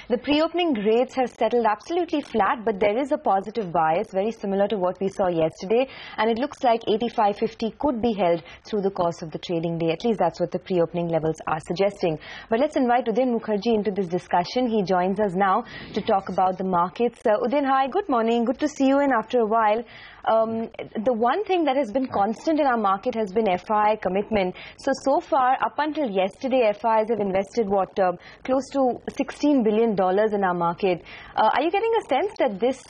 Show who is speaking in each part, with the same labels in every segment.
Speaker 1: The pre-opening rates have settled absolutely flat, but there is a positive bias, very similar to what we saw yesterday, and it looks like 85.50 could be held through the course of the trading day. At least that's what the pre-opening levels are suggesting. But let's invite Udayan Mukherjee into this discussion. He joins us now to talk about the markets. Udayan, hi, good morning. Good to see you in after a while. The one thing that has been constant in our market has been FI commitment. So far, up until yesterday, FIs have invested, close to $16 billion in our market. Are you getting a sense that this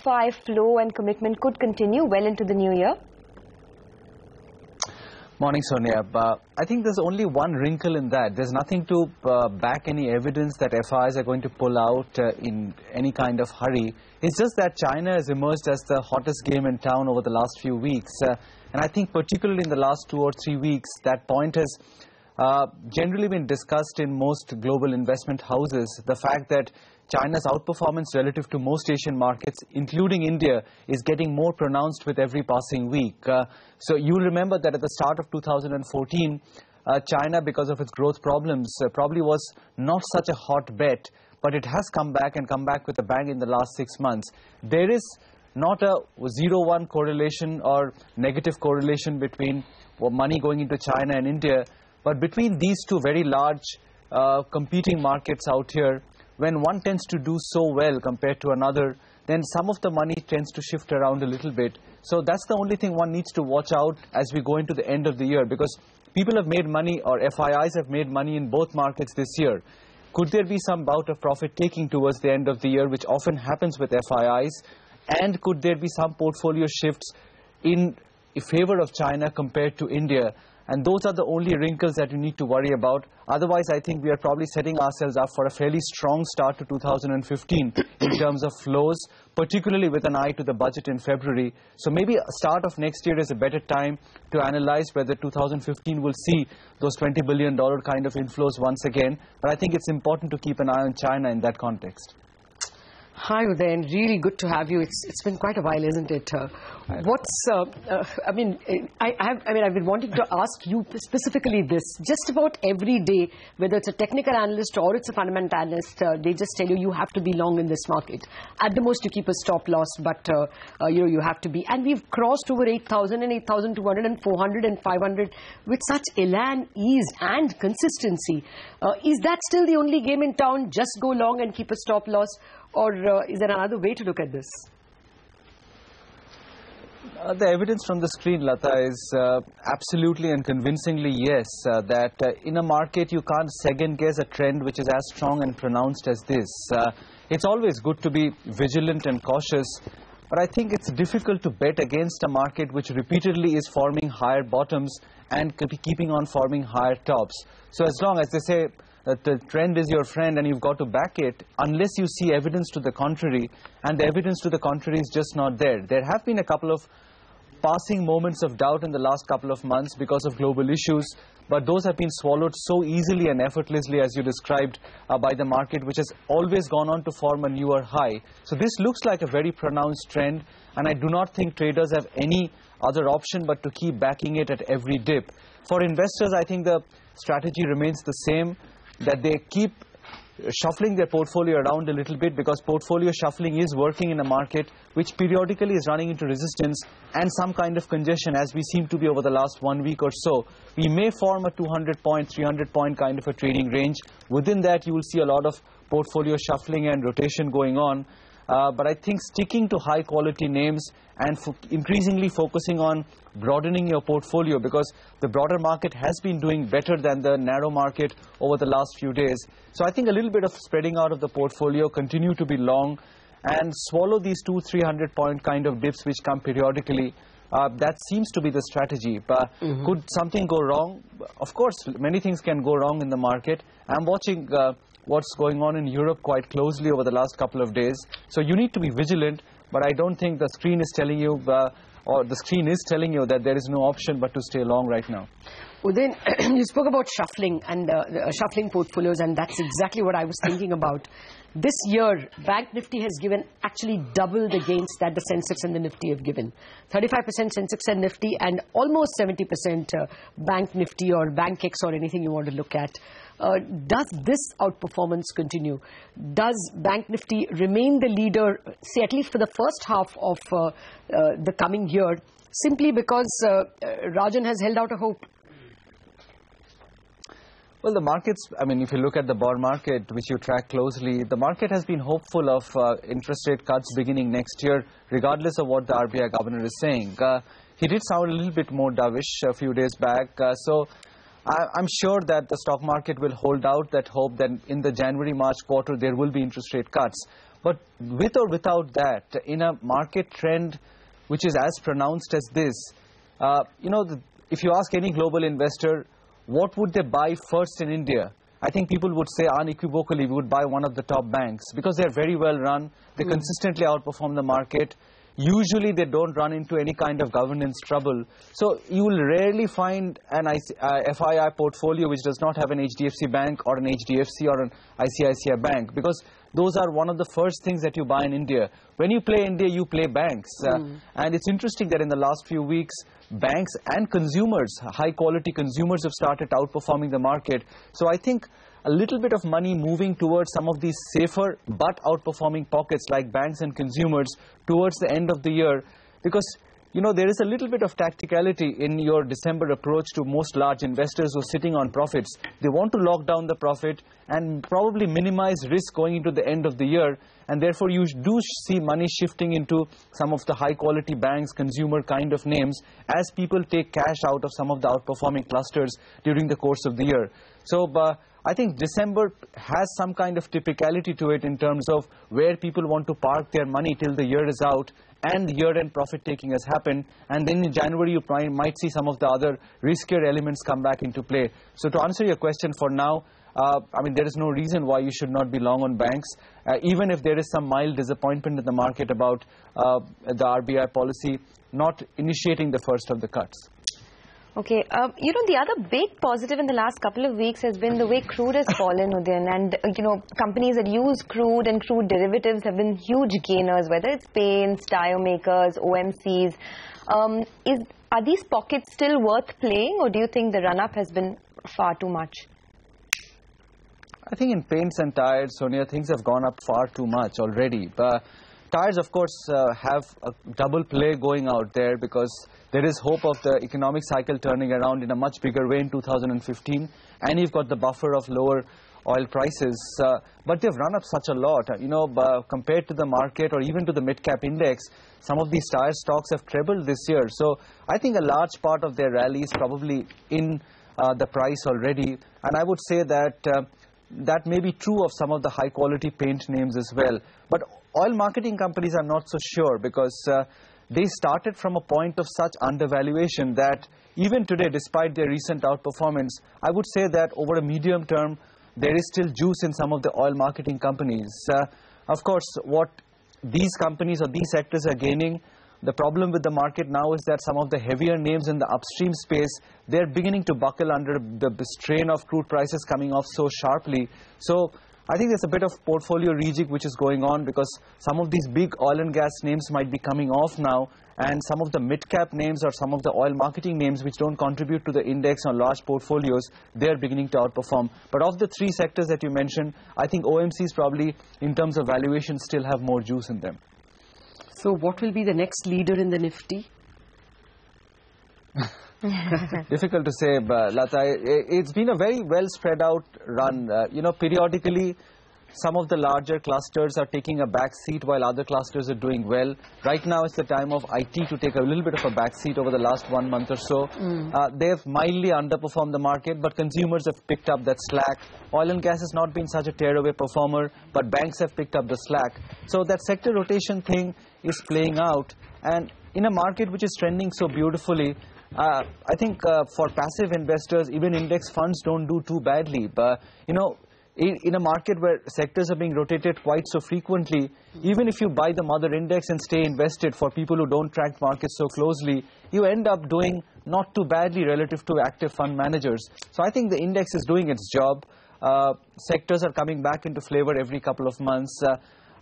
Speaker 1: FI flow and commitment could continue well into the new year?
Speaker 2: Morning, Sonia. I think there's only one wrinkle in that. There's nothing to back any evidence that FIs are going to pull out in any kind of hurry. It's just that China has emerged as the hottest game in town over the last few weeks. And I think particularly in the last 2 or 3 weeks, that point has generally been discussed in most global investment houses. The fact that China's outperformance relative to most Asian markets, including India, is getting more pronounced with every passing week. So you'll remember that at the start of 2014, China, because of its growth problems, probably was not such a hot bet, but it has come back and come back with a bang in the last 6 months. There is not a 0-1 correlation or negative correlation between money going into China and India, but between these two very large competing markets out here, when one tends to do so well compared to another, then some of the money tends to shift around a little bit. So that's the only thing one needs to watch out as we go into the end of the year, because people have made money, or FIIs have made money in both markets this year. Could there be some bout of profit taking towards the end of the year, which often happens with FIIs? And could there be some portfolio shifts in favor of China compared to India? And those are the only wrinkles that you need to worry about. Otherwise, I think we are probably setting ourselves up for a fairly strong start to 2015 in terms of flows, particularly with an eye to the budget in February. So maybe start of next year is a better time to analyze whether 2015 will see those $20 billion kind of inflows once again. But I think it's important to keep an eye on China in that context.
Speaker 3: Hi, Udayan. Really good to have you. It's been quite a while, isn't it? I've been wanting to ask you specifically this. Just about every day, whether it's a technical analyst or it's a fundamental analyst, they just tell you have to be long in this market. At the most, you keep a stop loss, but you have to be. And we've crossed over 8,000 and 8,200 and 400 and 500 with such elan, ease and consistency. Is that still the only game in town? Just go long and keep a stop loss? Or is there another way to look at this?
Speaker 2: The evidence from the screen, Lata, is absolutely and convincingly yes, that in a market you can't second guess a trend which is as strong and pronounced as this. It's always good to be vigilant and cautious, but I think it's difficult to bet against a market which repeatedly is forming higher bottoms and keeping on forming higher tops. So as long as they say that the trend is your friend and you've got to back it, unless you see evidence to the contrary, and the evidence to the contrary is just not there. There have been a couple of passing moments of doubt in the last couple of months because of global issues, but those have been swallowed so easily and effortlessly, as you described, by the market, which has always gone on to form a newer high. So this looks like a very pronounced trend, and I do not think traders have any other option but to keep backing it at every dip. For investors, I think the strategy remains the same, that they keep shuffling their portfolio around a little bit, because portfolio shuffling is working in a market which periodically is running into resistance and some kind of congestion, as we seem to be over the last 1 week or so. We may form a 200-point, 300-point kind of a trading range. Within that, you will see a lot of portfolio shuffling and rotation going on. But I think sticking to high-quality names and increasingly focusing on broadening your portfolio, because the broader market has been doing better than the narrow market over the last few days. So I think a little bit of spreading out of the portfolio, continue to be long, and swallow these 200-300-point kind of dips which come periodically. That seems to be the strategy. But could something go wrong? Of course, many things can go wrong in the market. I'm watching what's going on in Europe quite closely over the last couple of days. So you need to be vigilant, but I don't think the screen is telling you, or the screen is telling you that there is no option but to stay long right now.
Speaker 3: Udain, you spoke about shuffling and shuffling portfolios, and that's exactly what I was thinking about. This year, Bank Nifty has given actually double the gains that the Sensex and the Nifty have given. 35% Sensex and Nifty, and almost 70% Bank Nifty or Bank X or anything you want to look at. Does this outperformance continue? Does Bank Nifty remain the leader, say at least for the first half of the coming year, simply because Rajan has held out a hope?
Speaker 2: Well, the markets, I mean, if you look at the bond market, which you track closely, the market has been hopeful of interest rate cuts beginning next year, regardless of what the RBI governor is saying. He did sound a little bit more dovish a few days back. So I'm sure that the stock market will hold out that hope that in the January-March quarter, there will be interest rate cuts. But with or without that, in a market trend which is as pronounced as this, if you ask any global investor, what would they buy first in India? I think people would say unequivocally we would buy one of the top banks because they're very well run. They consistently outperform the market. Usually they don't run into any kind of governance trouble. So you will rarely find an FII portfolio which does not have an HDFC bank or an HDFC or an ICICI bank, because those are one of the first things that you buy in India. When you play India, you play banks. And it's interesting that in the last few weeks, banks and consumers, high-quality consumers, have started outperforming the market. So I think a little bit of money moving towards some of these safer but outperforming pockets like banks and consumers towards the end of the year, because there is a little bit of tacticality in your December approach to most large investors who are sitting on profits. They want to lock down the profit and probably minimize risk going into the end of the year, and therefore you do see money shifting into some of the high-quality banks, consumer kind of names, as people take cash out of some of the outperforming clusters during the course of the year. So I think December has some kind of typicality to it in terms of where people want to park their money till the year is out and year-end profit-taking has happened. And then in January, you might see some of the other riskier elements come back into play. So to answer your question for now, there is no reason why you should not be long on banks, even if there is some mild disappointment in the market about the RBI policy not initiating the first of the cuts.
Speaker 1: Okay, the other big positive in the last couple of weeks has been the way crude has fallen, Udayan. And, companies that use crude and crude derivatives have been huge gainers, whether it's paints, tire makers, OMCs. Are these pockets still worth playing, or do you think the run-up has been far too much?
Speaker 2: I think in paints and tires, Sonia, things have gone up far too much already. Tires, of course, have a double play going out there because there is hope of the economic cycle turning around in a much bigger way in 2015, and you've got the buffer of lower oil prices. But they've run up such a lot. Compared to the market or even to the mid-cap index, some of these tire stocks have trebled this year. So I think a large part of their rally is probably in the price already. And I would say that that may be true of some of the high-quality paint names as well. But oil marketing companies are not so sure because they started from a point of such undervaluation that even today, despite their recent outperformance, I would say that over a medium term, there is still juice in some of the oil marketing companies. Of course, what these companies or these sectors are gaining, the problem with the market now is that some of the heavier names in the upstream space, they're beginning to buckle under the strain of crude prices coming off so sharply. So I think there's a bit of portfolio rejig which is going on because some of these big oil and gas names might be coming off now, and some of the mid-cap names or some of the oil marketing names which don't contribute to the index on large portfolios, they're beginning to outperform. But of the three sectors that you mentioned, I think OMCs probably, in terms of valuation, still have more juice in them.
Speaker 3: So what will be the next leader in the Nifty?
Speaker 2: Difficult to say, but Lata, it's been a very well spread out run. Periodically, some of the larger clusters are taking a back seat while other clusters are doing well. Right now, it's the time of IT to take a little bit of a back seat over the last 1 month or so. They have mildly underperformed the market, but consumers have picked up that slack. Oil and gas has not been such a tearaway performer, but banks have picked up the slack. So that sector rotation thing is playing out. And in a market which is trending so beautifully, I think for passive investors, even index funds don't do too badly. But, in a market where sectors are being rotated quite so frequently, even if you buy the mother index and stay invested, for people who don't track markets so closely, you end up doing not too badly relative to active fund managers. So I think the index is doing its job. Sectors are coming back into flavor every couple of months.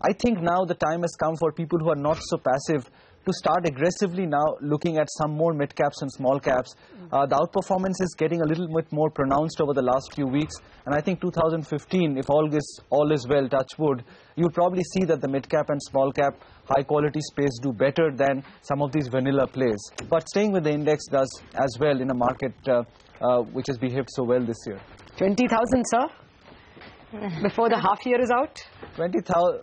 Speaker 2: I think now the time has come for people who are not so passive to start aggressively now looking at some more mid caps and small caps. The outperformance is getting a little bit more pronounced over the last few weeks, and I think 2015, if all is well, touch wood, you'll probably see that the mid cap and small cap high quality space do better than some of these vanilla plays. But staying with the index does as well in a market which has behaved so well this year.
Speaker 3: 20,000, sir? Before the half year is out?
Speaker 2: 20,000.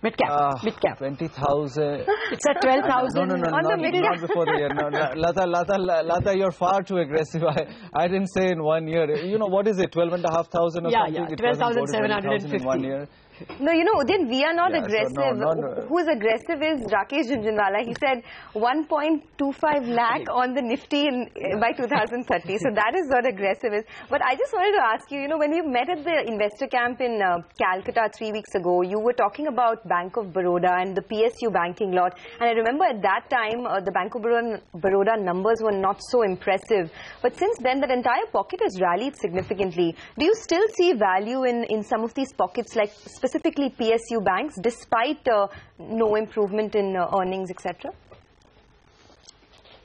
Speaker 3: Mid-cap. Mid-cap.
Speaker 2: 20,000.
Speaker 3: It's at 12,000.
Speaker 2: No, not before the year. No, Lata, you're far too aggressive. I didn't say in 1 year. You know, what is it, 12,500 or something?
Speaker 3: Yeah, 12,750.
Speaker 2: In 1 year.
Speaker 1: No, you know, Udin, we are not aggressive. So who's aggressive is Rakesh Jhunjhunwala. He said 1.25 lakh on the Nifty by 2030. So that is what aggressive is. But I just wanted to ask you, you know, when we met at the investor camp in Calcutta 3 weeks ago, you were talking about Bank of Baroda and the PSU banking lot. And I remember at that time, the Bank of Baroda numbers were not so impressive. But since then, that entire pocket has rallied significantly. Do you still see value in some of these pockets, like specifically PSU banks, despite no improvement in earnings, etc.?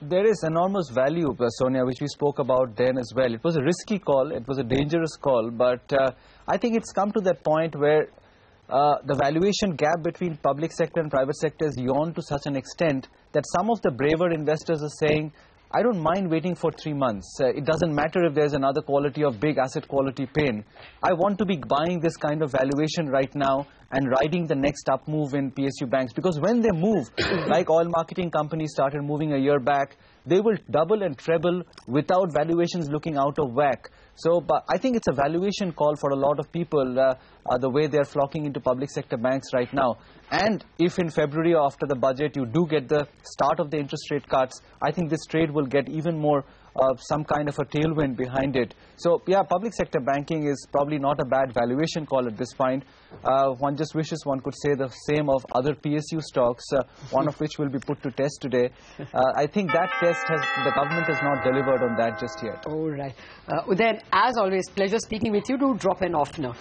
Speaker 2: There is enormous value, Sonia, which we spoke about then as well. It was a risky call, it was a dangerous call, but I think it's come to that point where the valuation gap between public sector and private sector is yawned to such an extent that some of the braver investors are saying, I don't mind waiting for 3 months. It doesn't matter if there's another quality of big asset quality pain. I want to be buying this kind of valuation right now and riding the next up move in PSU banks. Because when they move, like oil marketing companies started moving a year back, they will double and treble without valuations looking out of whack. So but I think it's a valuation call for a lot of people, the way they're flocking into public sector banks right now. And if in February or after the budget you do get the start of the interest rate cuts, I think this trade will get even more some kind of a tailwind behind it. So yeah, public sector banking is probably not a bad valuation call at this point. One just wishes one could say the same of other PSU stocks, one of which will be put to test today. I think that test the government has not delivered on that just yet.
Speaker 3: All right. Udayan, as always, pleasure speaking with you. Do drop in oftener.